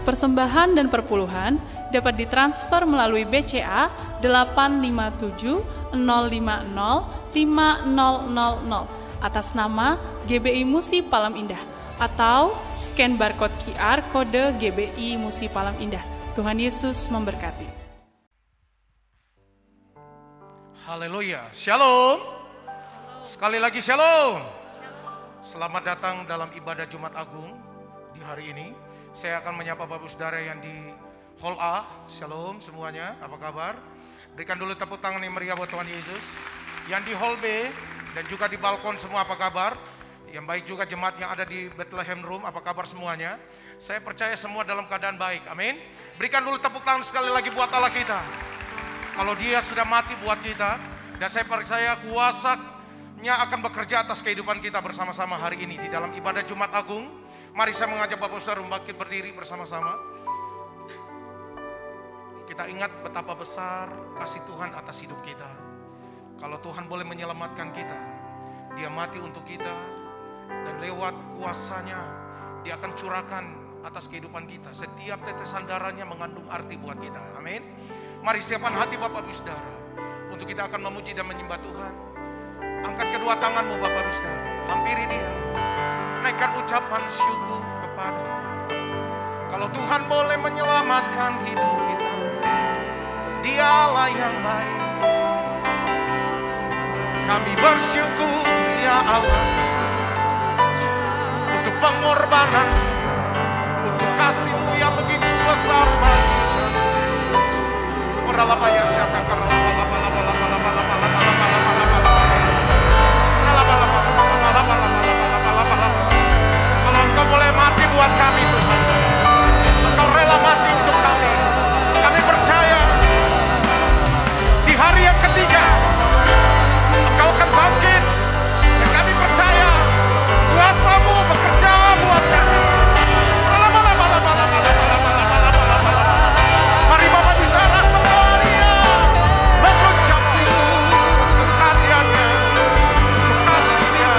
Persembahan dan perpuluhan dapat ditransfer melalui BCA 857 050 5000 atas nama GBI Musi Palam Indah atau scan barcode QR kode GBI Musi Palam Indah. Tuhan Yesus memberkati. Haleluya, shalom. Sekali lagi shalom. Selamat datang dalam ibadah Jumat Agung di hari ini. Saya akan menyapa Bapak Saudara yang di Hall A. Shalom semuanya, apa kabar? Berikan dulu tepuk tangan yang meriah buat Tuhan Yesus. Yang di Hall B dan juga di balkon semua, apa kabar? Yang baik juga jemaat yang ada di Bethlehem Room, apa kabar semuanya? Saya percaya semua dalam keadaan baik, amin. Berikan dulu tepuk tangan sekali lagi buat Allah kita. Kalau dia sudah mati buat kita, dan saya percaya kuasanya akan bekerja atas kehidupan kita bersama-sama hari ini di dalam ibadah Jumat Agung. Mari saya mengajak Bapak Saudara bangkit berdiri bersama-sama. Kita ingat betapa besar kasih Tuhan atas hidup kita. Kalau Tuhan boleh menyelamatkan kita, dia mati untuk kita, dan lewat kuasanya dia akan curahkan atas kehidupan kita. Setiap tetesan darahnya mengandung arti buat kita, amin. Mari siapkan hati Bapak Saudara untuk kita akan memuji dan menyembah Tuhan. Angkat kedua tanganmu Bapak Saudara, hampiri dia, naikkan ucapan syukur kepada. Kalau Tuhan boleh menyelamatkan hidup kita, dialah yang baik. Kami bersyukur ya Allah untuk pengorbanan, untuk kasih-Mu yang begitu besar bagi kami. Oralabaya syatakan kalau Engkau boleh mati buat kami Tuhan, Engkau rela mati untuk kami. Kami percaya di hari yang ketiga Engkau akan bangkit, dan kami percaya kuasa-Mu bekerja buat kami. Mari Bapak bicara semuanya, mengucap syukur untuk karyanya, untuk kasih-Nya.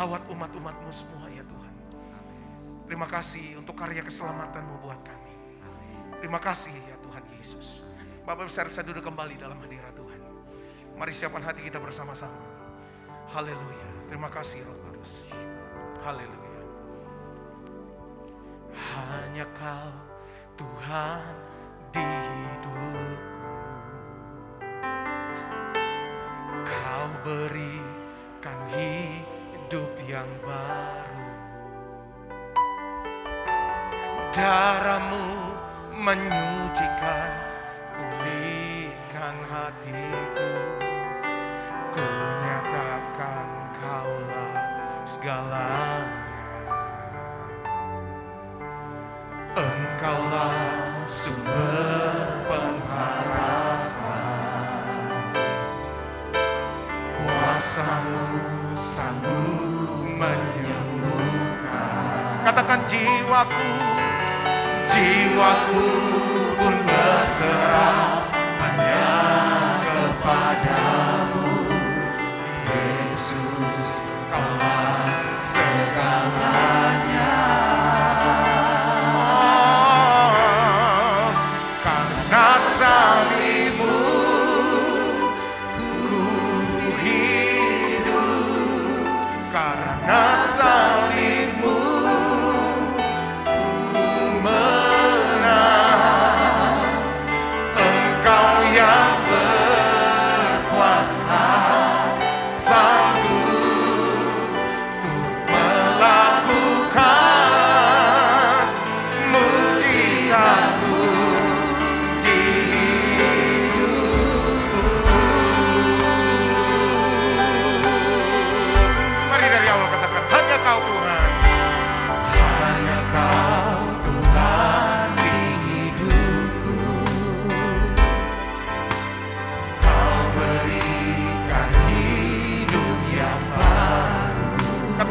Lawat umat-umat-Mu semua ya Tuhan. Terima kasih untuk karya keselamatan-Mu buat kami. Terima kasih ya Tuhan Yesus. Bapak bisa duduk kembali dalam hadirat Tuhan. Mari siapkan hati kita bersama-sama. Haleluya. Terima kasih Roh Kudus. Haleluya. Hanya Kau Tuhan di hidupku. Kau berikan hidup yang baru. Darah-Mu menyucikan, pulihkan hatiku. Ku nyatakan Kaulah segalanya. Engkaulah sumber pengharapan. Kuasa-Mu sanggup menyembuhkan. Katakan jiwaku pun berserah hanya kepadamu. Yesus, Kaulah segalanya. Karena salib-Mu ku hidup. Karena salib-Mu ku menang. Engkau yang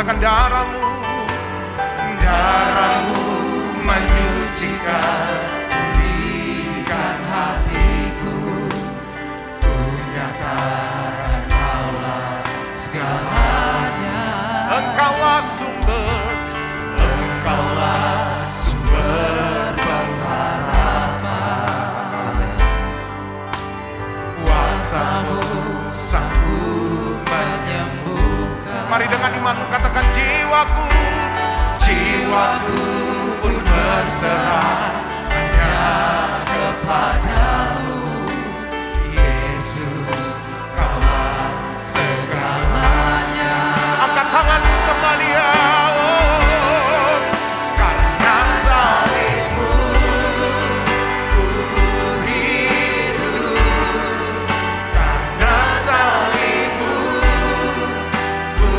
Katakan darahmu, darahmu menyucikan, pulihkan hatiku. Ku nyatakan Kaulah segalanya. Engkaulah sumber, Engkaulah sumber pengharapan. Kuasa-Mu sanggup menyembuhkan. Mari dengan imanmu katakan jiwaku, jiwaku pun berserah hanya kepadamu. Yesus, Kaulah segalanya. Angkat tanganmu sekalian. Karena salibmu ku hidup, karena salibmu ku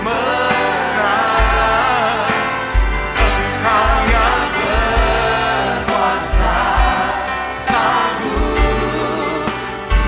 menang. Engkau yang berkuasa sanggup ku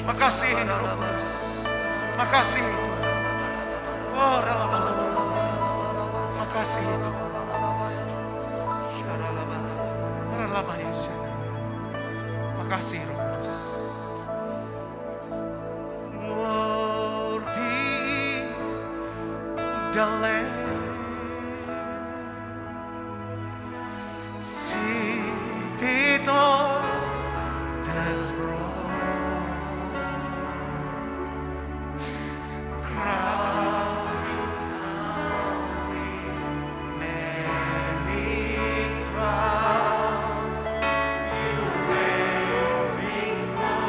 Makasih Roh Kudus. Makasih Tuhan. Makasih Tuhan. Makasih Roh Kudus. Worthy is the Lamb seated on the throne, crowned with many crowns. You reign victorious.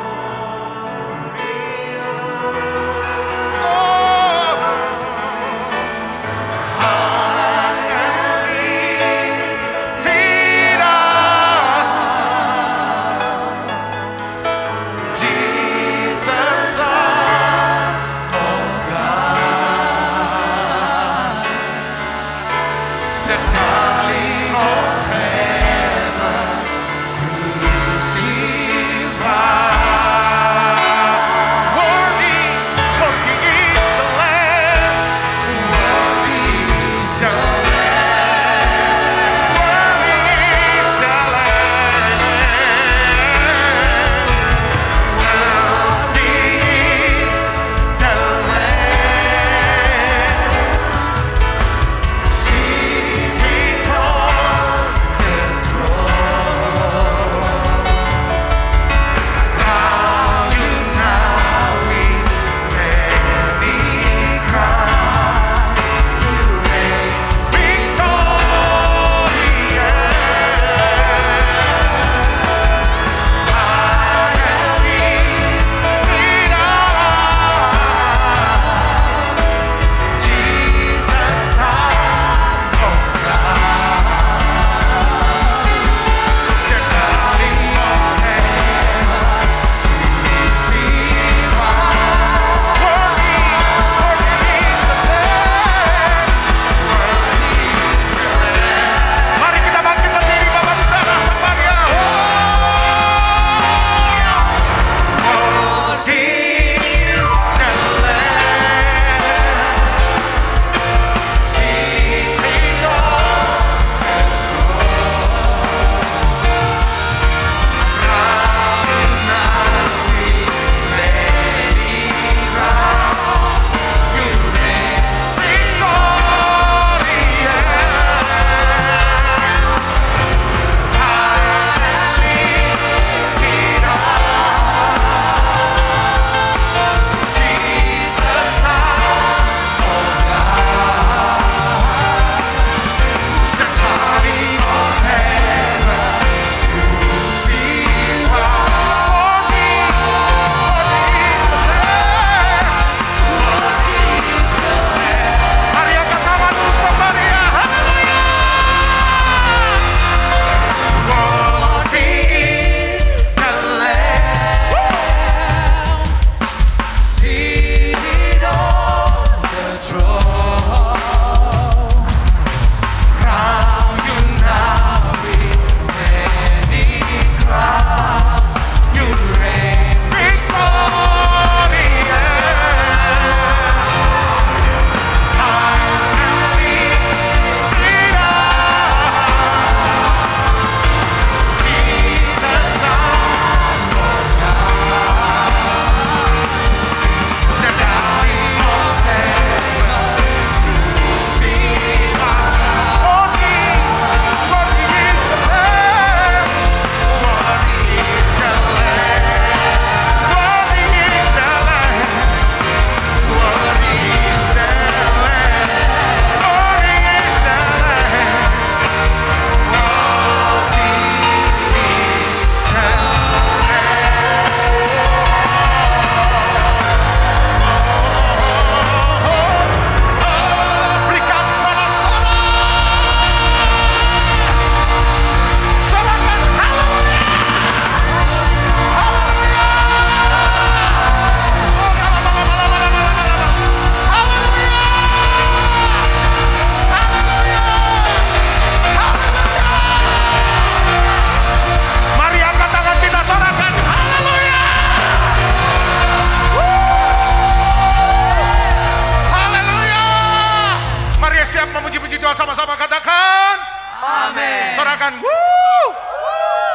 sorakan.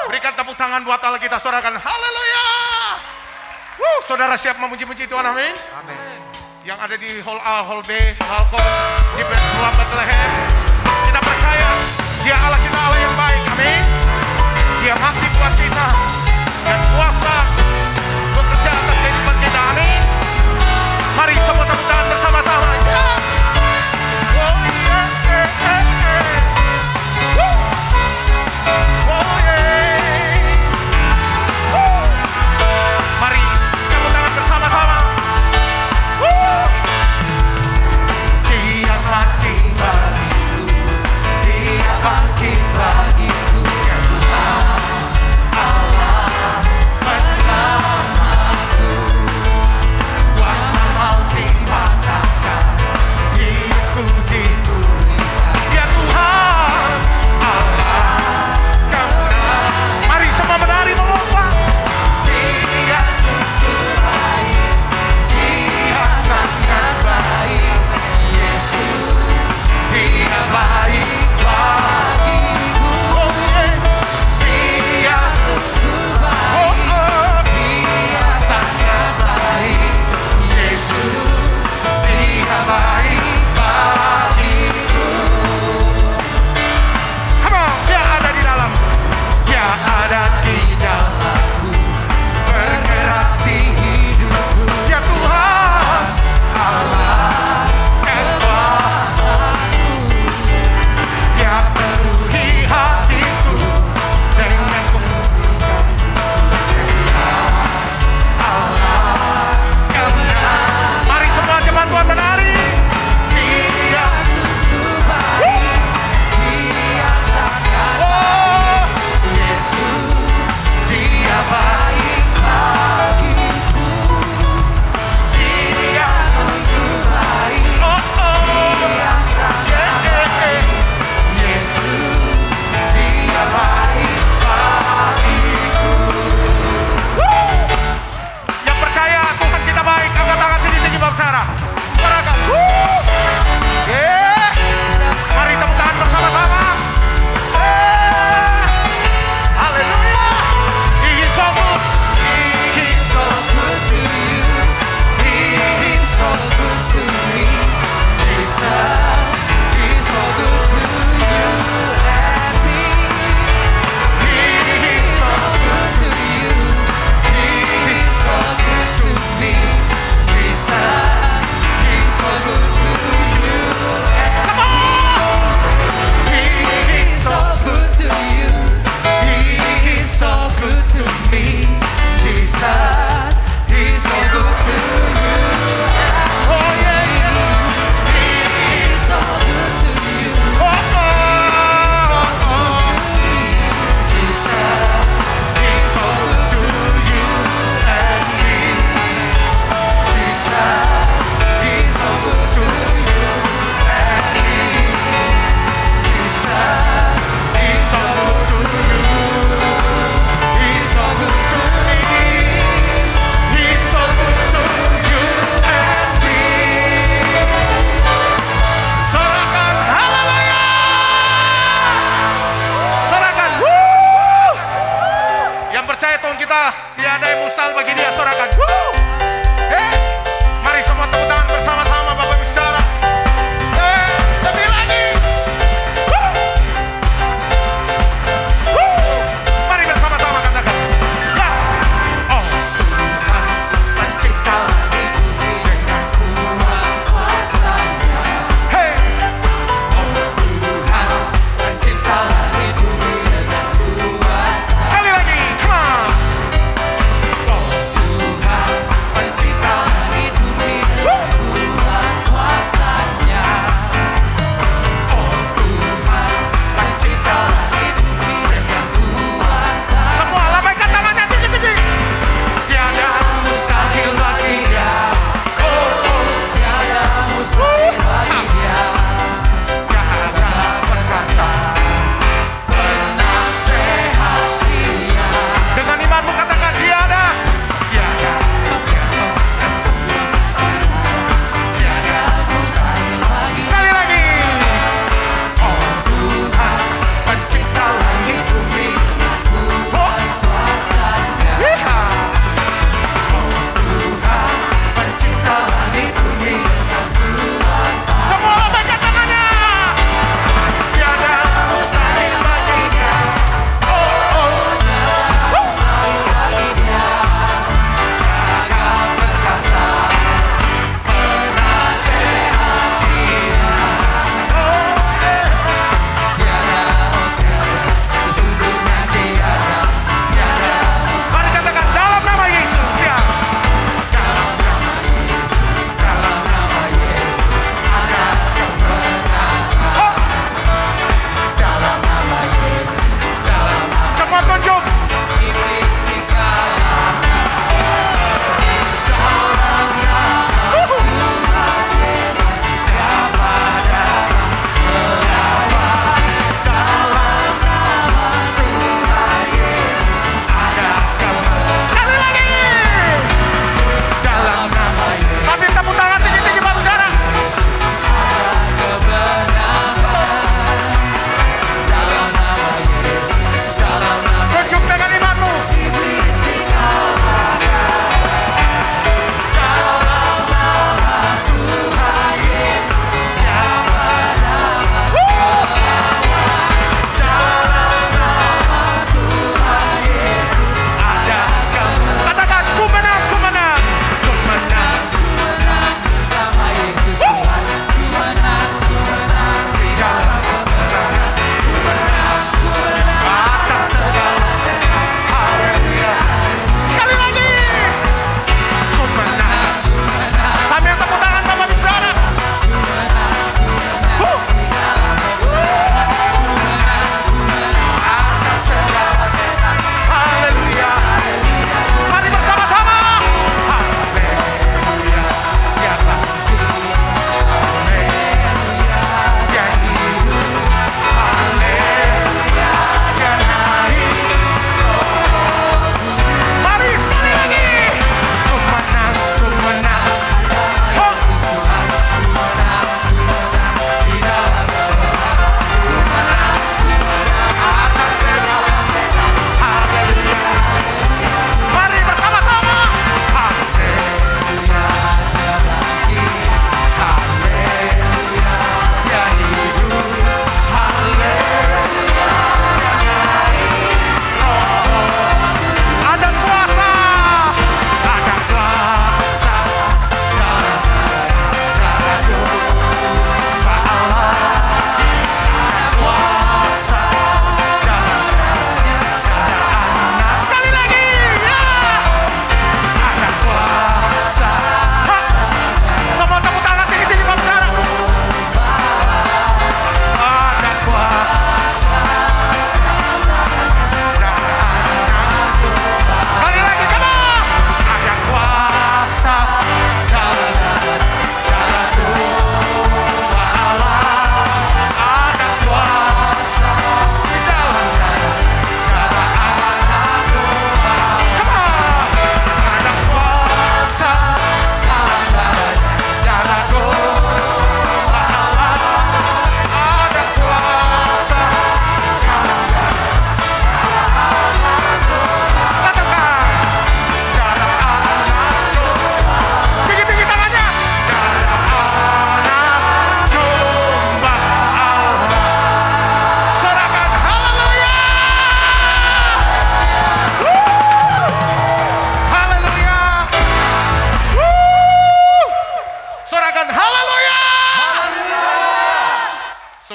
Berikan tepuk tangan buat Allah kita, sorakan. Haleluya. Saudara siap memuji-muji Tuhan, amin. Amin. Yang ada di hall A, hall B, balkon, di ruang Bethlehem. Kita percaya Dia Allah kita, Allah yang baik, amin. Dia mati buat kita dan kuasa bekerja atas kehidupan kita, amin. Mari semua tepuk tangan bersama-sama. Mari tepuk tangan bersama-sama. Dia mati bagiku, Dia bangkit bagiku, ya Tuhan Allah menyelamatku. Kuasa maut dipatahkan, hidupku dipulihkan, ya Tuhan Allah kemenangan. Mari semua menari melompat. Dia sungguh baik, Dia sangat baik, Yesus, Dia baik bagiku. Dia sungguh baik, Dia sangat baik, Yesus, Dia baik bagiku. Come on, Dia ada di dalam, Dia ada di dalamku, bergerak di hidupku, ya Tuhan Allah yang kuasaku. Dia penuhi hatiku dengan kemuliaan, Allah kemenangan. Mari semua jemaat Tuhan menari. Dia sungguh baik, Dia sangat baik, Yesus, Dia baik bagiku. Dia sungguh baik, Dia sangat baik, Yesus, Dia baik bagiku. Yang percaya Tuhan kita baik, angkat tangan tinggi-tinggi bersara. Sorakan. Mari tepuk tangan bersama-sama. Haleluya. He is so good. He is so good to you. He is so good to me. Jesus, He is so good to you and me. He is so good to you. He is so good to me. Jesus, He is so good to you. Come on. He is so good to you. He is so good to me. Jesus, He is so good to you. Oh yeah, He is so good to you. So good to me. Jesus, He is so good to you and me. Jesus, He is so good to you and me. Jesus, He is so good to you. He is so good to me. He is so good to you and me. Sorakan haleluya. Sorakan. Yang percaya Tuhan kita tiada yang musal bagi Dia, sorakan. Mari semua tepuk tangan bersama-sama Bapak Ibu Saudara. Lebih lagi. Mari bersama-sama katakan. Ya. Oh Tuhan pencipta langit bumi dengan kuat kuasa-Nya. Hey. Oh Tuhan pencipta langit bumi dengan kuat. Sekali lagi, come on. Oh Tuhan pencipta langit bumi dengan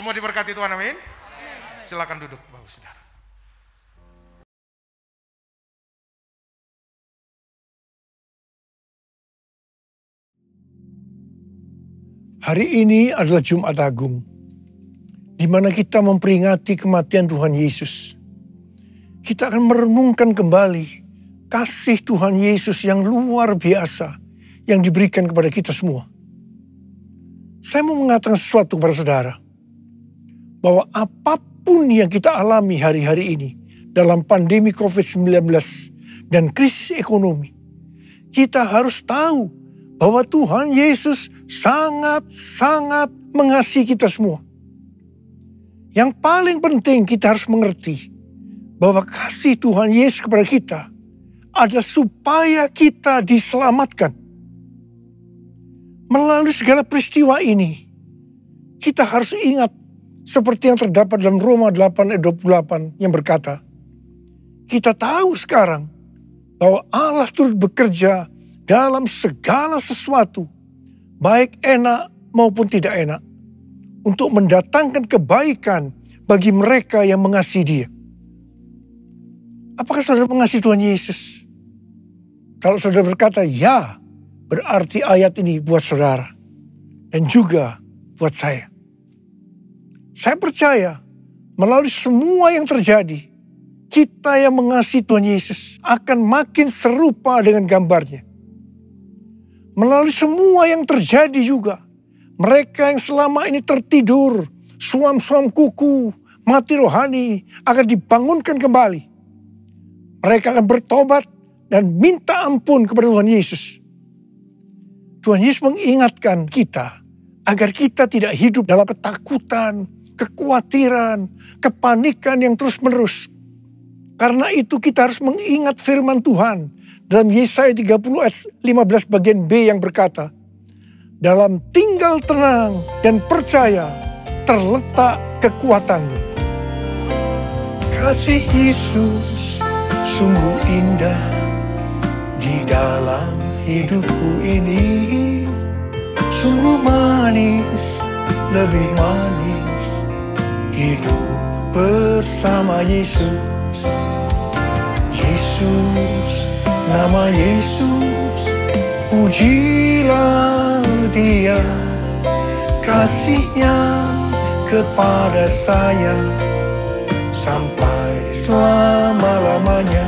Semua diberkati Tuhan, amin. Silakan duduk Bapak Saudara. Hari ini adalah Jumat Agung, di mana kita memperingati kematian Tuhan Yesus. Kita akan merenungkan kembali kasih Tuhan Yesus yang luar biasa yang diberikan kepada kita semua. Saya mau mengatakan sesuatu kepada saudara, bahwa apapun yang kita alami hari-hari ini dalam pandemi COVID-19 dan krisis ekonomi, kita harus tahu bahwa Tuhan Yesus sangat-sangat mengasihi kita semua. Yang paling penting kita harus mengerti bahwa kasih Tuhan Yesus kepada kita adalah supaya kita diselamatkan. Melalui segala peristiwa ini, kita harus ingat seperti yang terdapat dalam Roma 8 ayat 28 yang berkata, kita tahu sekarang bahwa Allah turut bekerja dalam segala sesuatu, baik enak maupun tidak enak, untuk mendatangkan kebaikan bagi mereka yang mengasihi Dia. Apakah saudara mengasihi Tuhan Yesus? Kalau saudara berkata ya, berarti ayat ini buat saudara dan juga buat saya. Saya percaya melalui semua yang terjadi, kita yang mengasihi Tuhan Yesus akan makin serupa dengan gambarnya. Melalui semua yang terjadi juga, mereka yang selama ini tertidur, suam-suam kuku, mati rohani akan dibangunkan kembali. Mereka akan bertobat dan minta ampun kepada Tuhan Yesus. Tuhan Yesus mengingatkan kita agar kita tidak hidup dalam ketakutan, kekhawatiran, kepanikan yang terus-menerus. Karena itu kita harus mengingat firman Tuhan dalam Yesaya 30 ayat 15 bagian B yang berkata, dalam tinggal tenang dan percaya terletak kekuatanmu. Kasih Yesus sungguh indah di dalam hidupku ini. Sungguh manis, lebih manis hidup bersama Yesus. Yesus, nama Yesus, pujilah Dia, kasih-Nya kepada saya sampai selama-lamanya.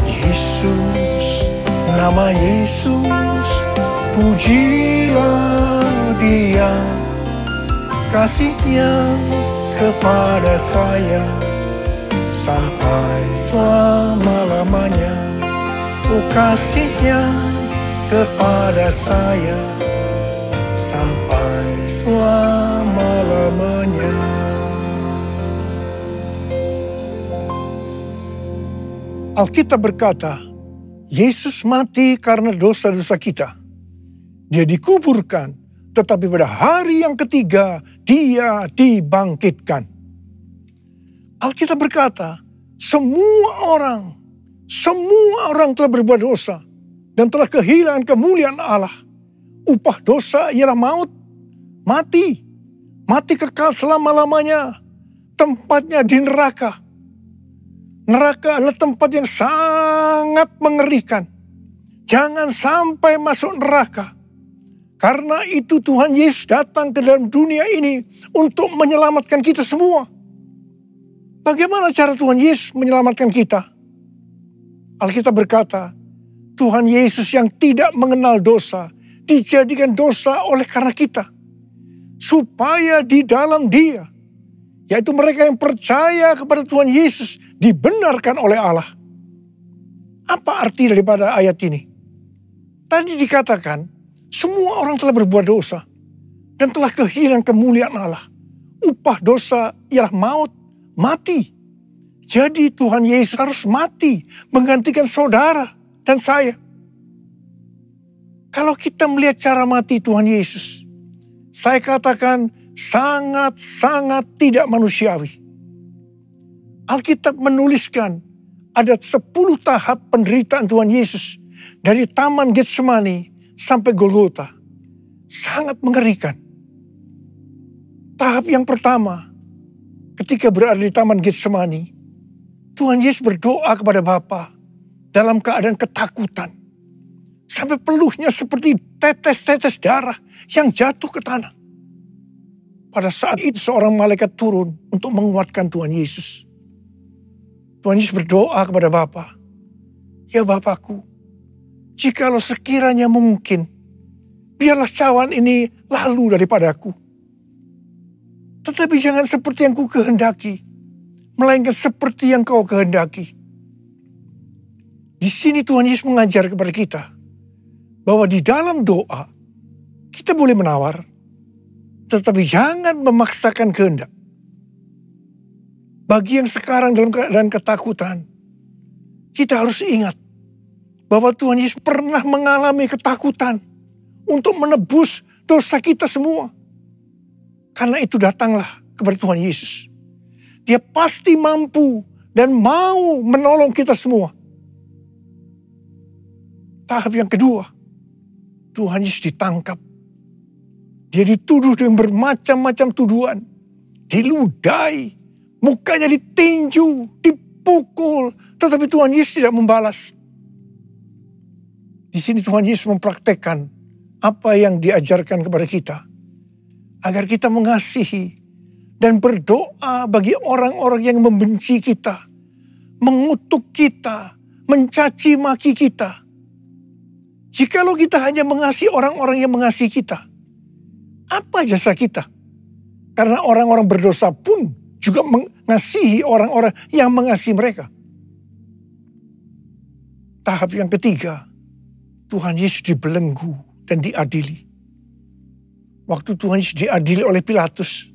Yesus, nama Yesus, pujilah Dia, kasih-Nya kepada saya sampai selama-lamanya. Oh, kasih-Nya kepada saya sampai selama-lamanya. Alkitab berkata, Yesus mati karena dosa-dosa kita. Dia dikuburkan, tetapi pada hari yang ketiga Dia dibangkitkan. Alkitab berkata, semua orang telah berbuat dosa dan telah kehilangan kemuliaan Allah. Upah dosa ialah maut, mati kekal selama-lamanya. Tempatnya di neraka. Neraka adalah tempat yang sangat mengerikan. Jangan sampai masuk neraka. Karena itu Tuhan Yesus datang ke dalam dunia ini untuk menyelamatkan kita semua. Bagaimana cara Tuhan Yesus menyelamatkan kita? Alkitab berkata, Tuhan Yesus yang tidak mengenal dosa, dijadikan dosa oleh karena kita. Supaya di dalam Dia, yaitu mereka yang percaya kepada Tuhan Yesus, dibenarkan oleh Allah. Apa arti daripada ayat ini? Tadi dikatakan, semua orang telah berbuat dosa dan telah kehilangan kemuliaan Allah. Upah dosa ialah maut, mati. Jadi Tuhan Yesus harus mati menggantikan saudara dan saya. Kalau kita melihat cara mati Tuhan Yesus, saya katakan sangat-sangat tidak manusiawi. Alkitab menuliskan ada 10 tahap penderitaan Tuhan Yesus dari Taman Getsemani sampai Golgota. Sangat mengerikan. Tahap yang pertama, ketika berada di Taman Getsemani, Tuhan Yesus berdoa kepada Bapa dalam keadaan ketakutan. Sampai peluhnya seperti tetes-tetes darah yang jatuh ke tanah. Pada saat itu seorang malaikat turun untuk menguatkan Tuhan Yesus. Tuhan Yesus berdoa kepada Bapa, "Ya Bapakku, jikalau sekiranya mungkin, biarlah cawan ini lalu daripadaku. Tetapi jangan seperti yang ku kehendaki, melainkan seperti yang kau kehendaki." Di sini Tuhan Yesus mengajar kepada kita bahwa di dalam doa kita boleh menawar, tetapi jangan memaksakan kehendak. Bagi yang sekarang dalam keadaan ketakutan, kita harus ingat bahwa Tuhan Yesus pernah mengalami ketakutan untuk menebus dosa kita semua. Karena itu datanglah kepada Tuhan Yesus. Dia pasti mampu dan mau menolong kita semua. Tahap yang kedua, Tuhan Yesus ditangkap. Dia dituduh dengan bermacam-macam tuduhan. Diludahi, mukanya ditinju, dipukul. Tetapi Tuhan Yesus tidak membalas. Di sini Tuhan Yesus mempraktekkan apa yang diajarkan kepada kita. Agar kita mengasihi dan berdoa bagi orang-orang yang membenci kita. Mengutuk kita, mencaci maki kita. Jikalau kita hanya mengasihi orang-orang yang mengasihi kita, apa jasa kita? Karena orang-orang berdosa pun juga mengasihi orang-orang yang mengasihi mereka. Tahap yang ketiga, Tuhan Yesus dibelenggu dan diadili. Waktu Tuhan Yesus diadili oleh Pilatus,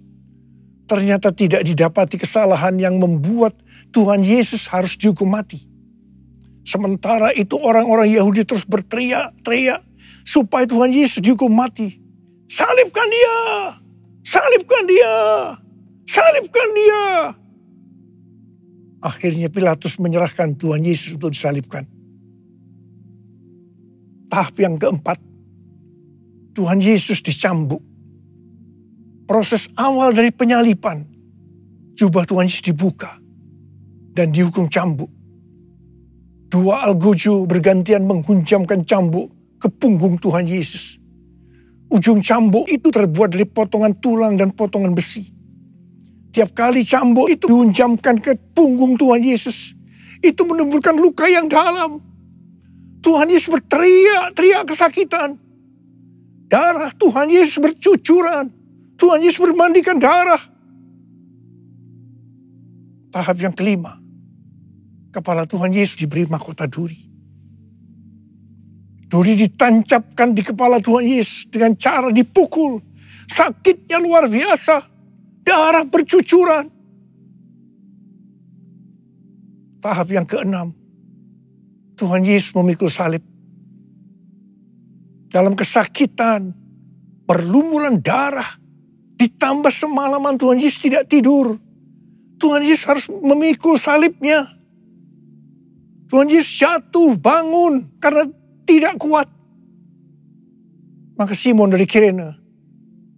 ternyata tidak didapati kesalahan yang membuat Tuhan Yesus harus dihukum mati. Sementara itu orang-orang Yahudi terus berteriak-teriak supaya Tuhan Yesus dihukum mati. "Salibkan dia! Salibkan dia! Salibkan dia!" Akhirnya Pilatus menyerahkan Tuhan Yesus untuk disalibkan. Tahap yang keempat, Tuhan Yesus dicambuk. Proses awal dari penyaliban, jubah Tuhan Yesus dibuka dan dihukum cambuk. Dua algojo bergantian menghunjamkan cambuk ke punggung Tuhan Yesus. Ujung cambuk itu terbuat dari potongan tulang dan potongan besi. Tiap kali cambuk itu dihunjamkan ke punggung Tuhan Yesus, itu menimbulkan luka yang dalam. Tuhan Yesus berteriak-teriak kesakitan. Darah Tuhan Yesus bercucuran. Tuhan Yesus bermandikan darah. Tahap yang kelima, kepala Tuhan Yesus diberi mahkota duri. Duri ditancapkan di kepala Tuhan Yesus dengan cara dipukul. Sakitnya luar biasa. Darah bercucuran. Tahap yang keenam, Tuhan Yesus memikul salib. Dalam kesakitan, perlumuran darah, ditambah semalaman Tuhan Yesus tidak tidur. Tuhan Yesus harus memikul salibnya. Tuhan Yesus jatuh bangun karena tidak kuat. Maka Simon dari Kirene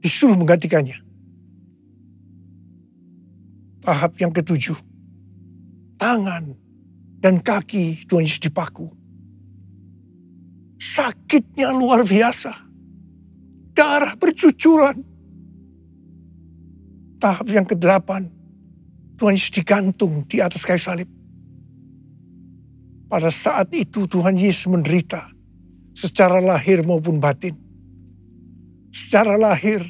disuruh menggantikannya. Tahap yang ketujuh, tangan dan kaki Tuhan Yesus dipaku. Sakitnya luar biasa. Darah bercucuran. Tahap yang ke-8, Tuhan Yesus digantung di atas kayu salib. Pada saat itu Tuhan Yesus menderita secara lahir maupun batin. Secara lahir,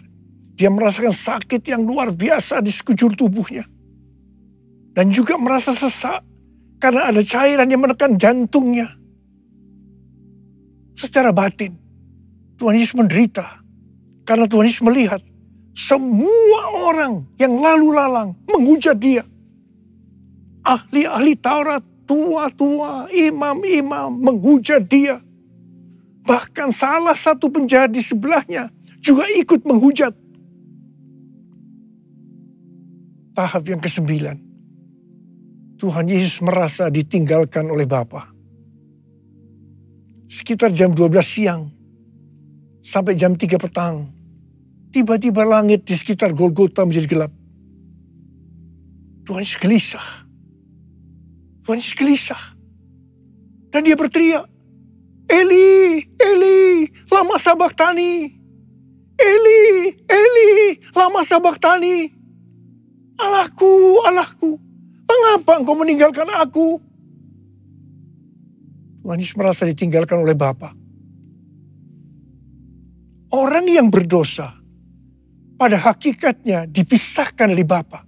dia merasakan sakit yang luar biasa di sekujur tubuhnya. Dan juga merasa sesak karena ada cairan yang menekan jantungnya. Secara batin, Tuhan Yesus menderita karena Tuhan Yesus melihat semua orang yang lalu lalang menghujat dia. Ahli-ahli Taurat, tua-tua, imam-imam menghujat dia. Bahkan salah satu penjahat di sebelahnya juga ikut menghujat. Tahap yang ke-9, Tuhan Yesus merasa ditinggalkan oleh Bapa. Sekitar jam 12 siang sampai jam 3 petang, tiba-tiba langit di sekitar Golgota menjadi gelap. Tuhan Yesus gelisah. Tuhan Yesus gelisah. Dan dia berteriak, Eli, Eli, lama sabachthani. Eli, Eli, lama sabachthani. Allahku, Allahku, mengapa engkau meninggalkan aku? Tuhan Yesus merasa ditinggalkan oleh Bapa. Orang yang berdosa pada hakikatnya dipisahkan dari Bapa.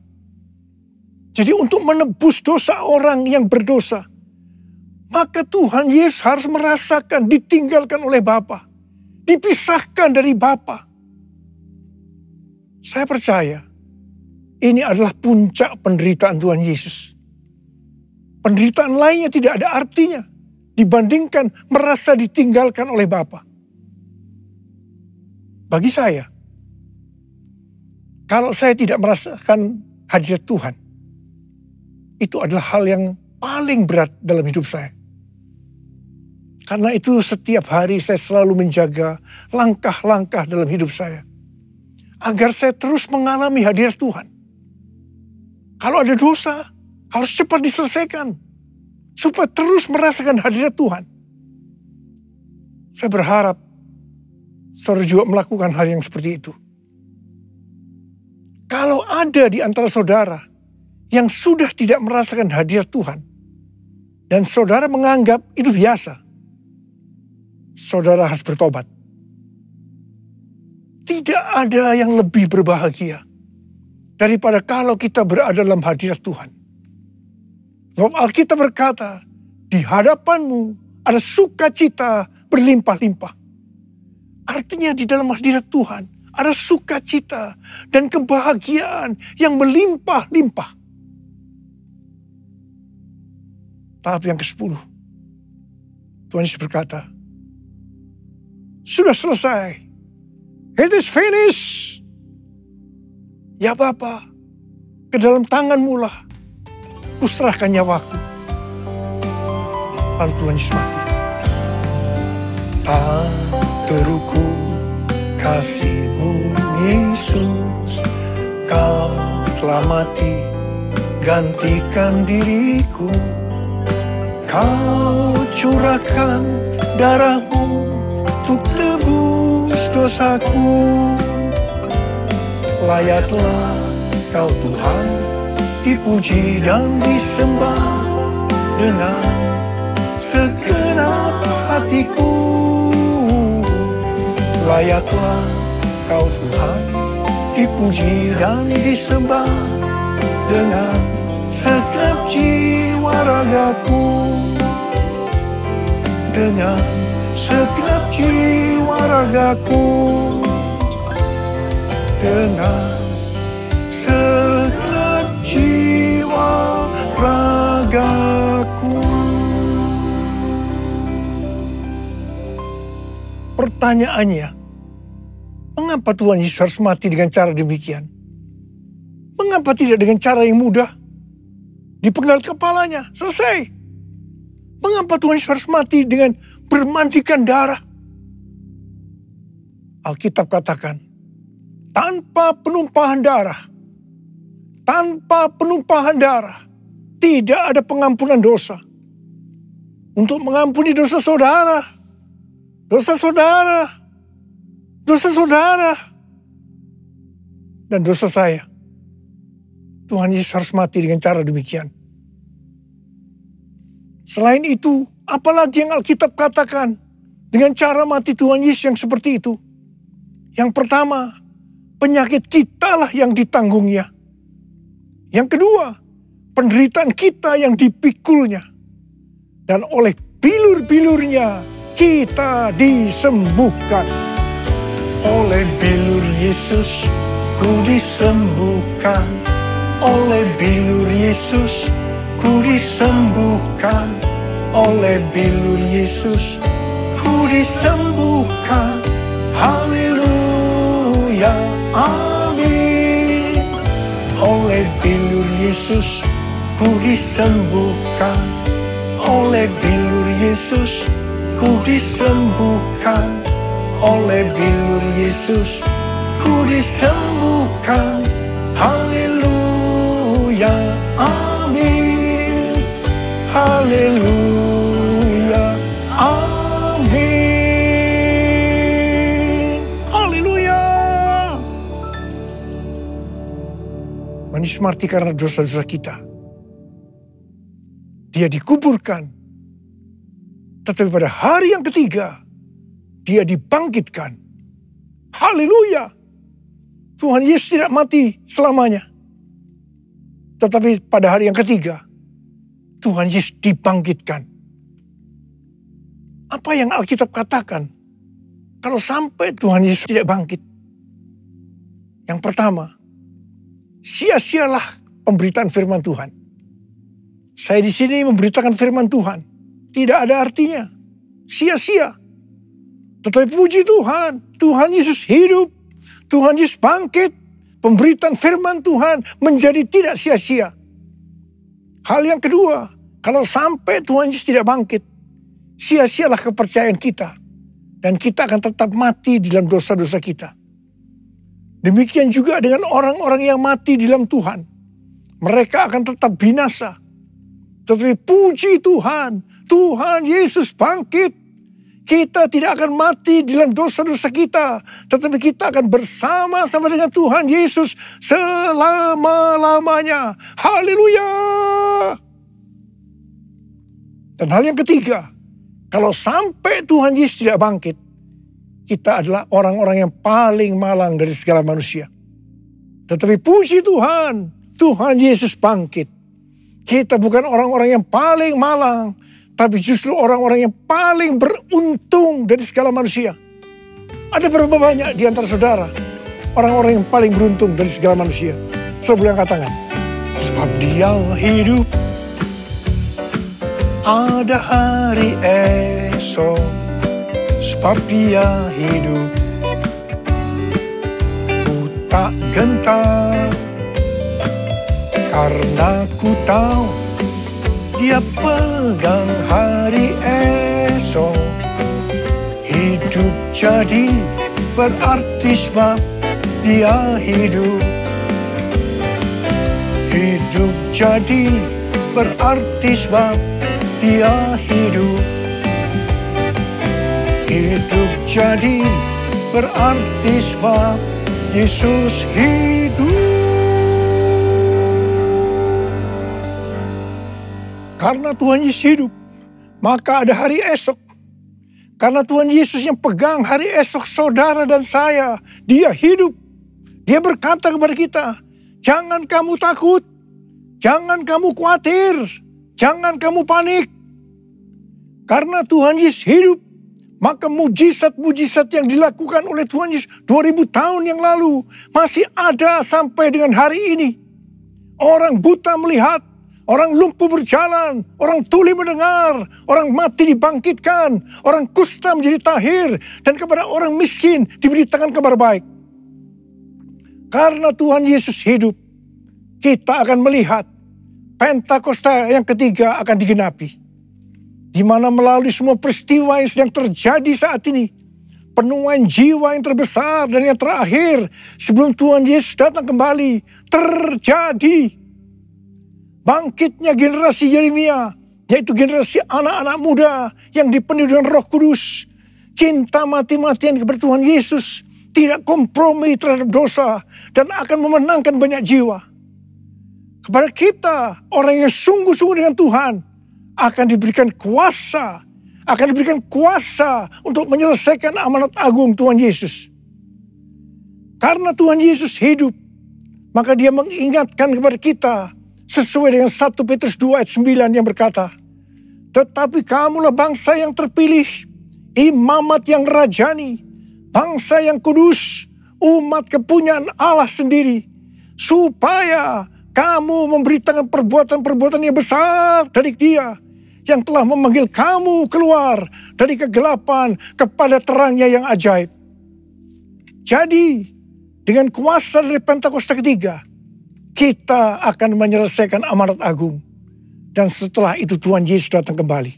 Jadi untuk menebus dosa orang yang berdosa, maka Tuhan Yesus harus merasakan ditinggalkan oleh Bapa, dipisahkan dari Bapa. Saya percaya ini adalah puncak penderitaan Tuhan Yesus. Penderitaan lainnya tidak ada artinya dibandingkan merasa ditinggalkan oleh Bapa. Bagi saya, kalau saya tidak merasakan hadirat Tuhan, itu adalah hal yang paling berat dalam hidup saya. Karena itu setiap hari saya selalu menjaga langkah-langkah dalam hidup saya. Agar saya terus mengalami hadirat Tuhan. Kalau ada dosa, harus cepat diselesaikan. Supaya terus merasakan hadirat Tuhan. Saya berharap saudara juga melakukan hal yang seperti itu. Kalau ada di antara saudara yang sudah tidak merasakan hadirat Tuhan, dan saudara menganggap itu biasa, saudara harus bertobat. Tidak ada yang lebih berbahagia daripada kalau kita berada dalam hadirat Tuhan. Sebab Alkitab berkata, di hadapanmu ada sukacita berlimpah-limpah. Artinya di dalam hadirat Tuhan ada sukacita dan kebahagiaan yang berlimpah-limpah. Tahap yang ke-10. Tuhan Yesus berkata, sudah selesai. It is finished. Ya Bapa, ke dalam tangan-Mu lah kuserahkan nyawaku. Lalu Tuhan Yesus mati. Tak terukur kasih-Mu Yesus, Kau telah mati gantikan diriku. Kau curahkan darah-Mu untuk tebus dosaku. Layaklah Kau Tuhan dipuji dan disembah dengan segenap hatiku. Layaklah Kau Tuhan dipuji dan disembah dengan segenap jiwa ragaku. Dengan segenap jiwa ragaku. Dengan segenap jiwa ragaku. Pertanyaannya, mengapa Tuhan Yesus harus mati dengan cara demikian? Mengapa tidak dengan cara yang mudah? Dipenggal kepalanya, selesai. Mengapa Tuhan Yesus harus mati dengan bermandikan darah? Alkitab katakan, tanpa penumpahan darah, tidak ada pengampunan dosa. Untuk mengampuni dosa saudara, dan dosa saya, Tuhan Yesus harus mati dengan cara demikian. Selain itu, apalagi yang Alkitab katakan dengan cara mati Tuhan Yesus yang seperti itu? Yang pertama, penyakit kitalah yang ditanggungnya. Yang kedua, penderitaan kita yang dipikulnya. Dan oleh bilur-bilurnya kita disembuhkan. Oleh bilur Yesus ku disembuhkan. Oleh bilur Yesus ku disembuhkan. Oleh bilur Yesus ku disembuhkan. Haleluya, amin. Oleh bilur Yesus ku disembuhkan. Oleh bilur Yesus ku disembuhkan. Oleh bilur Yesus Aku disembuhkan, haleluya, amin. Haleluya, amin. Haleluya. Yesus mati karena dosa-dosa kita. Dia dikuburkan. Tetapi pada hari yang ketiga, dia dibangkitkan. Haleluya. Tuhan Yesus tidak mati selamanya. Tetapi pada hari yang ketiga, Tuhan Yesus dibangkitkan. Apa yang Alkitab katakan? Kalau sampai Tuhan Yesus tidak bangkit. Yang pertama, sia-sialah pemberitaan firman Tuhan. Saya di sini memberitakan firman Tuhan. Tidak ada artinya. Sia-sia. Tetapi puji Tuhan, Tuhan Yesus hidup, Tuhan Yesus bangkit, pemberitaan firman Tuhan menjadi tidak sia-sia. Hal yang kedua, kalau sampai Tuhan Yesus tidak bangkit, sia-sialah kepercayaan kita. Dan kita akan tetap mati di dalam dosa-dosa kita. Demikian juga dengan orang-orang yang mati di dalam Tuhan. Mereka akan tetap binasa. Tetapi puji Tuhan, Tuhan Yesus bangkit. Kita tidak akan mati di dalam dosa-dosa kita. Tetapi kita akan bersama-sama dengan Tuhan Yesus selama-lamanya. Haleluya. Dan hal yang ketiga, kalau sampai Tuhan Yesus tidak bangkit, kita adalah orang-orang yang paling malang dari segala manusia. Tetapi puji Tuhan, Tuhan Yesus bangkit. Kita bukan orang-orang yang paling malang, tapi justru orang-orang yang paling beruntung dari segala manusia. Ada berapa banyak di antara saudara orang-orang yang paling beruntung dari segala manusia? Saudara yang katakan, sebab dia hidup, ada hari esok. Sebab dia hidup, ku tak gentar, karena ku tahu dia pegang hari esok. Hidup jadi berarti sebab dia hidup. Hidup jadi berarti sebab dia hidup. Hidup jadi berarti sebab Yesus hidup. Karena Tuhan Yesus hidup, maka ada hari esok. Karena Tuhan Yesus yang pegang hari esok saudara dan saya, dia hidup. Dia berkata kepada kita, jangan kamu takut, jangan kamu khawatir, jangan kamu panik. Karena Tuhan Yesus hidup, maka mujizat-mujizat yang dilakukan oleh Tuhan Yesus 2000 tahun yang lalu masih ada sampai dengan hari ini. Orang buta melihat, orang lumpuh berjalan, orang tuli mendengar, orang mati dibangkitkan, orang kusta menjadi tahir, dan kepada orang miskin diberitakan kabar baik. Karena Tuhan Yesus hidup, kita akan melihat Pentakosta yang ketiga akan digenapi. Di mana melalui semua peristiwa yang sedang terjadi saat ini, penuaian jiwa yang terbesar dan yang terakhir sebelum Tuhan Yesus datang kembali terjadi. Bangkitnya generasi Yeremia, yaitu generasi anak-anak muda yang dipenuhi dengan Roh Kudus, cinta mati-matian kepada Tuhan Yesus, tidak kompromi terhadap dosa, dan akan memenangkan banyak jiwa. Kepada kita, orang yang sungguh-sungguh dengan Tuhan, akan diberikan kuasa untuk menyelesaikan amanat agung Tuhan Yesus. Karena Tuhan Yesus hidup, maka dia mengingatkan kepada kita sesuai dengan 1 Petrus 2 ayat 9 yang berkata, tetapi kamulah bangsa yang terpilih, imamat yang rajani, bangsa yang kudus, umat kepunyaan Allah sendiri, supaya kamu memberitakan perbuatan-perbuatan yang besar dari Dia yang telah memanggil kamu keluar dari kegelapan kepada terangnya yang ajaib. Jadi, dengan kuasa dari Pentakosta ketiga, kita akan menyelesaikan amanat agung. Dan setelah itu Tuhan Yesus datang kembali.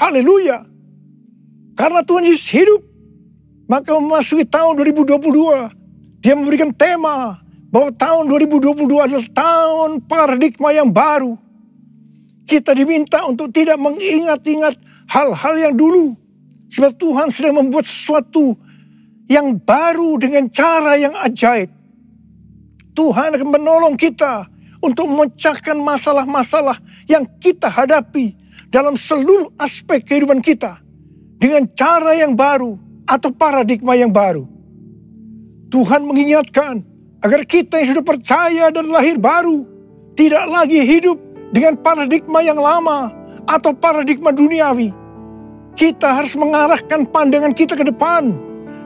Haleluya! Karena Tuhan Yesus hidup, maka memasuki tahun 2022, Dia memberikan tema bahwa tahun 2022 adalah tahun paradigma yang baru. Kita diminta untuk tidak mengingat-ingat hal-hal yang dulu. Sebab Tuhan sedang membuat sesuatu yang baru dengan cara yang ajaib. Tuhan akan menolong kita untuk memecahkan masalah-masalah yang kita hadapi dalam seluruh aspek kehidupan kita. Dengan cara yang baru atau paradigma yang baru. Tuhan mengingatkan agar kita yang sudah percaya dan lahir baru tidak lagi hidup dengan paradigma yang lama atau paradigma duniawi. Kita harus mengarahkan pandangan kita ke depan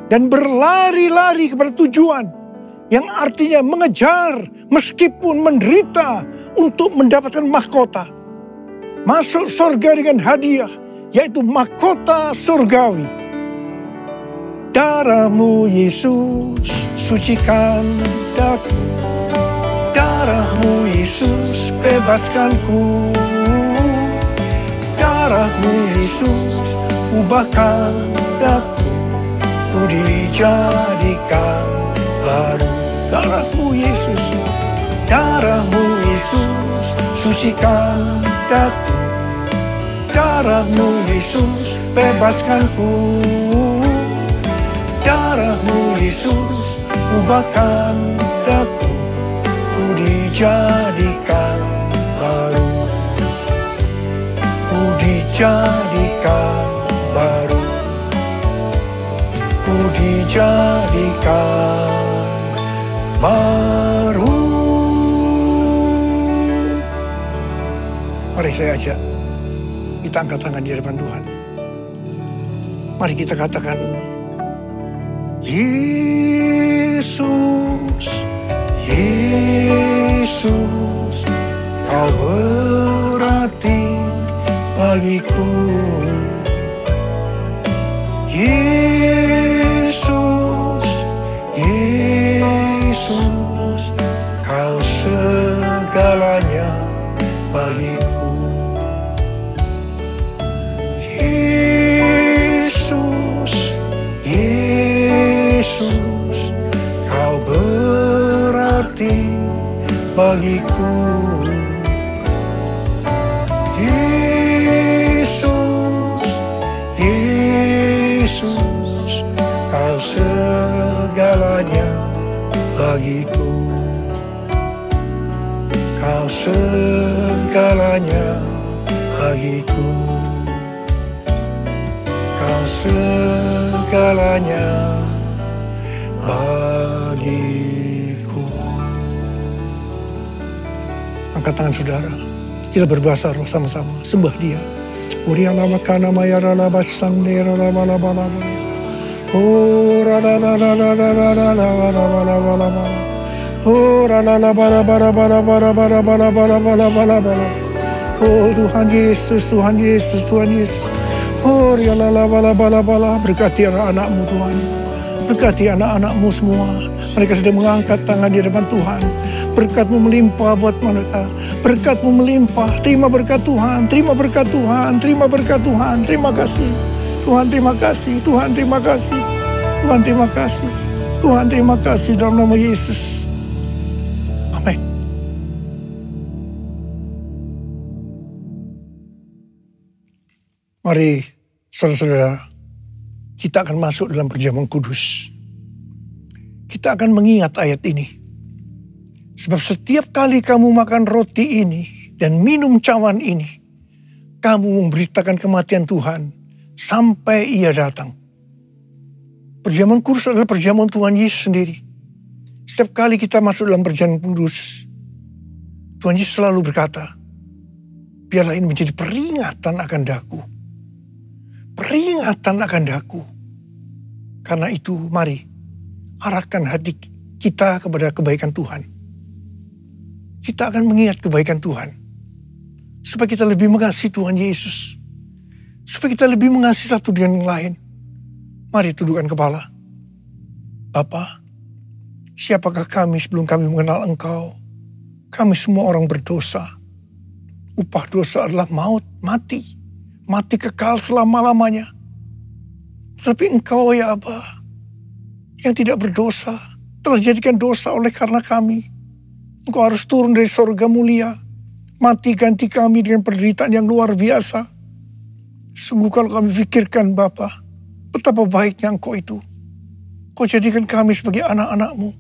dan berlari-lari kepada tujuan yang artinya mengejar meskipun menderita untuk mendapatkan mahkota. Masuk surga dengan hadiah, yaitu mahkota surgawi. Darah-Mu Yesus sucikan daku, darah-Mu Yesus bebaskanku, darah-Mu Yesus ubahkan daku, ku dijadikan baru. Darah-Mu Yesus, darah-Mu Yesus sucikan daku, darah-Mu Yesus bebaskanku, darah-Mu Yesus ubahkan daku, ku dijadikan baru, ku dijadikan baru, ku dijadikan baru. Mari saya ajak kita angkat tangan di hadapan Tuhan. Mari kita katakan, Yesus, Yesus, Kau berarti bagiku. Yesus, Yesus, Kau segalanya bagiku. Yesus, Yesus, Kau berarti bagiku. Yesus, Yesus, Kau segalanya bagiku. Kau segalanya bagiku. Kau segalanya bagiku. Angkat tangan saudara. Kita berbahasa roh sama-sama. Sembah Dia. Uriana makana mayara laba sandera laba laba laba. Oh rada rada rada rada laba laba laba laba. Oh rada laba laba laba laba laba laba laba laba laba laba. Oh Tuhan Yesus, Tuhan Yesus, Tuhan Yesus. Oh riala laba laba laba laba. Berkati anak-anak-Mu Tuhan. Berkati anak-anak-Mu semua. Mereka sedang mengangkat tangan di hadapan Tuhan. Berkat-Mu melimpah buat mereka. Berkat-Mu melimpah. Terima berkat Tuhan. Terima berkat Tuhan. Terima berkat Tuhan. Terima kasih. Tuhan terima kasih. Tuhan terima kasih. Tuhan terima kasih. Tuhan terima kasih dalam nama Yesus. Amin. Mari saudara-saudara, kita akan masuk dalam perjamuan kudus. Kita akan mengingat ayat ini. Sebab setiap kali kamu makan roti ini dan minum cawan ini, kamu memberitakan kematian Tuhan sampai Ia datang. Perjamuan kudus adalah perjamuan Tuhan Yesus sendiri. Setiap kali kita masuk dalam perjamuan kudus, Tuhan Yesus selalu berkata, biarlah ini menjadi peringatan akan daku. Peringatan akan daku. Karena itu mari arahkan hati kita kepada kebaikan Tuhan. Kita akan mengingat kebaikan Tuhan. Supaya kita lebih mengasihi Tuhan Yesus. Supaya kita lebih mengasihi satu dengan yang lain. Mari tundukkan kepala. Bapa, siapakah kami sebelum kami mengenal Engkau? Kami semua orang berdosa. Upah dosa adalah maut, mati. Mati kekal selama-lamanya. Tapi Engkau ya Aba, yang tidak berdosa, telah dijadikan dosa oleh karena kami. Engkau harus turun dari surga mulia, mati ganti kami dengan penderitaan yang luar biasa. Sungguh kalau kami pikirkan Bapa, betapa baiknya Engkau itu. Engkau jadikan kami sebagai anak-anak-Mu.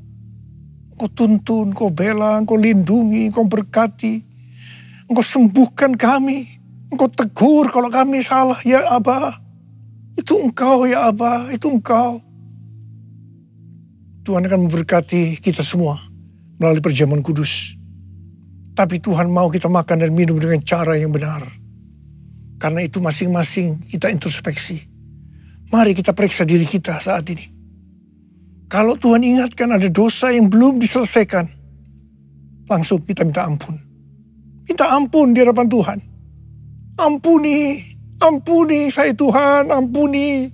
Engkau tuntun, Engkau bela, Engkau lindungi, Engkau berkati. Engkau sembuhkan kami. Engkau tegur kalau kami salah. Ya Aba, itu Engkau ya Aba, itu Engkau. Tuhan akan memberkati kita semua melalui perjamuan kudus. Tapi Tuhan mau kita makan dan minum dengan cara yang benar. Karena itu masing-masing kita introspeksi. Mari kita periksa diri kita saat ini. Kalau Tuhan ingatkan ada dosa yang belum diselesaikan, langsung kita minta ampun. Minta ampun di hadapan Tuhan. Ampuni, ampuni saya Tuhan, ampuni.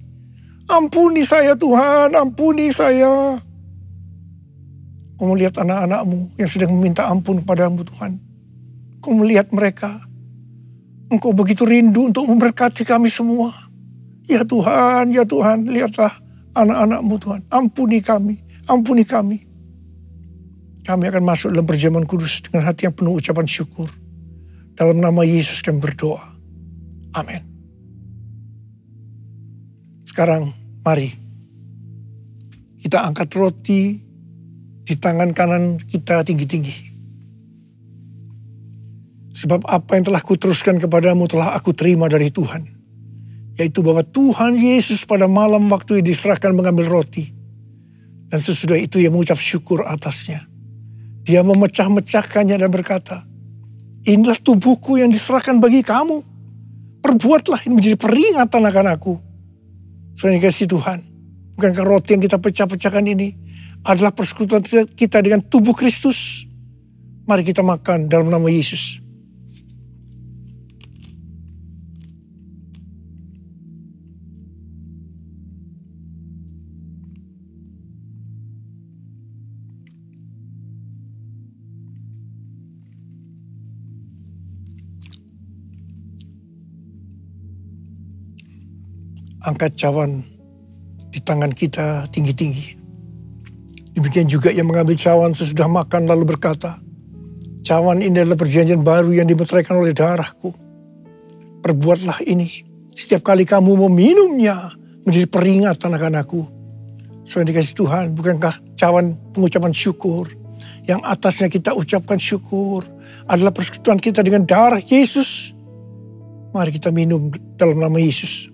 Ampuni saya Tuhan, ampuni saya. Kau melihat anak-anak-Mu yang sedang meminta ampun kepadamu Tuhan. Kau melihat mereka. Engkau begitu rindu untuk memberkati kami semua. Ya Tuhan, lihatlah anak-anak-Mu Tuhan. Ampuni kami, ampuni kami. Kami akan masuk dalam perjamuan kudus dengan hati yang penuh ucapan syukur. Dalam nama Yesus kami berdoa. Amin. Sekarang mari kita angkat roti di tangan kanan kita tinggi-tinggi. Sebab apa yang telah kuteruskan kepadamu telah aku terima dari Tuhan. Yaitu bahwa Tuhan Yesus pada malam waktu yang diserahkan mengambil roti. Dan sesudah itu ia mengucap syukur atasnya. Dia memecah-mecahkannya dan berkata, inilah tubuhku yang diserahkan bagi kamu. Perbuatlah ini menjadi peringatan akan aku. Saudara yang kasih Tuhan, bukankah roti yang kita pecah-pecahkan ini adalah persekutuan kita dengan tubuh Kristus? Mari kita makan dalam nama Yesus. Angkat cawan di tangan kita tinggi-tinggi. Demikian juga yang mengambil cawan sesudah makan lalu berkata, cawan ini adalah perjanjian baru yang dimeteraikan oleh darahku. Perbuatlah ini setiap kali kamu meminumnya menjadi peringatan akan aku. Saudara dikasih Tuhan, bukankah cawan pengucapan syukur yang atasnya kita ucapkan syukur adalah persekutuan kita dengan darah Yesus? Mari kita minum dalam nama Yesus.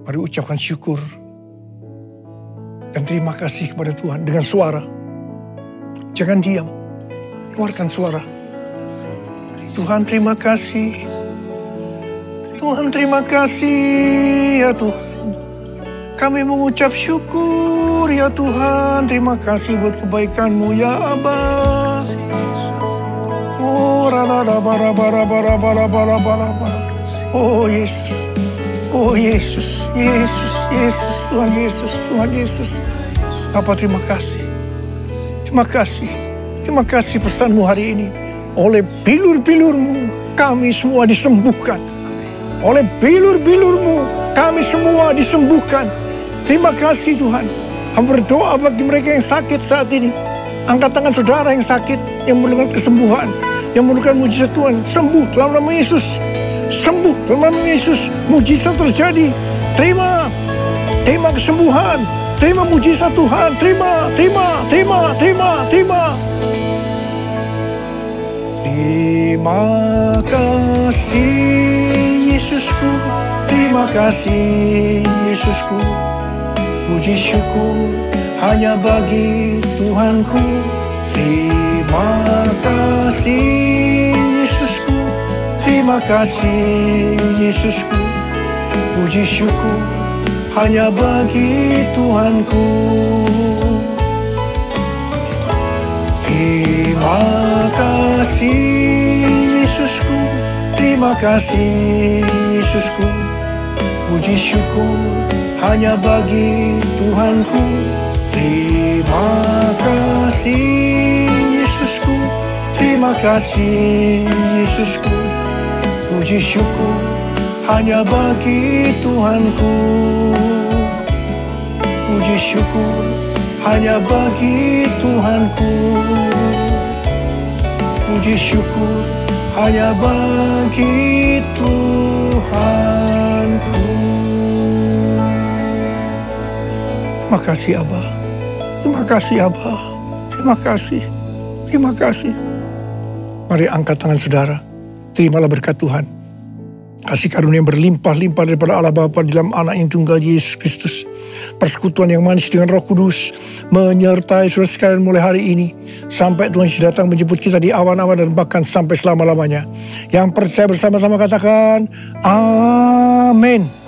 Mari ucapkan syukur dan terima kasih kepada Tuhan dengan suara. Jangan diam, keluarkan suara. Tuhan terima kasih. Tuhan terima kasih ya Tuhan. Kami mengucap syukur ya Tuhan. Terima kasih buat kebaikan-Mu ya Aba. Oh rada bara bara bara bara bara bara. Oh Yesus. Oh Yesus, Yesus, Yesus, Tuhan Yesus, Tuhan Yesus. Bapa terima kasih. Terima kasih. Terima kasih pesan-Mu hari ini. Oleh bilur-bilur-Mu kami semua disembuhkan. Oleh bilur-bilur-Mu kami semua disembuhkan. Terima kasih Tuhan. Hamba berdoa bagi mereka yang sakit saat ini. Angkat tangan saudara yang sakit, yang memerlukan kesembuhan, yang memerlukan mujizat Tuhan. Sembuh dalam nama Yesus. Sembuh dalam nama Yesus, mujizat terjadi. Terima kesembuhan, terima mujizat Tuhan, terima. Terima kasih Yesusku, terima kasih Yesusku. Puji syukur hanya bagi Tuhanku. Terima kasih Yesusku. Terima kasih Yesusku, puji syukur hanya bagi Tuhanku. Terima kasih Yesusku, terima kasih Yesusku, puji syukur hanya bagi Tuhanku. Terima kasih Yesusku, terima Terima kasih Yesusku, puji syukur hanya bagi Tuhanku. Puji syukur hanya bagi Tuhanku. Puji syukur hanya bagi Tuhanku. Terima kasih Abba. Terima kasih Abba. Terima kasih. Terima kasih. Mari angkat tangan saudara. Terimalah berkat Tuhan. Kasih karunia yang berlimpah-limpah daripada Allah Bapa di dalam Anak yang tunggal Yesus Kristus. Persekutuan yang manis dengan Roh Kudus menyertai saudara sekalian mulai hari ini sampai Tuhan Yesus datang menjemput kita di awan-awan dan bahkan sampai selama-lamanya. Yang percaya bersama-sama katakan amin.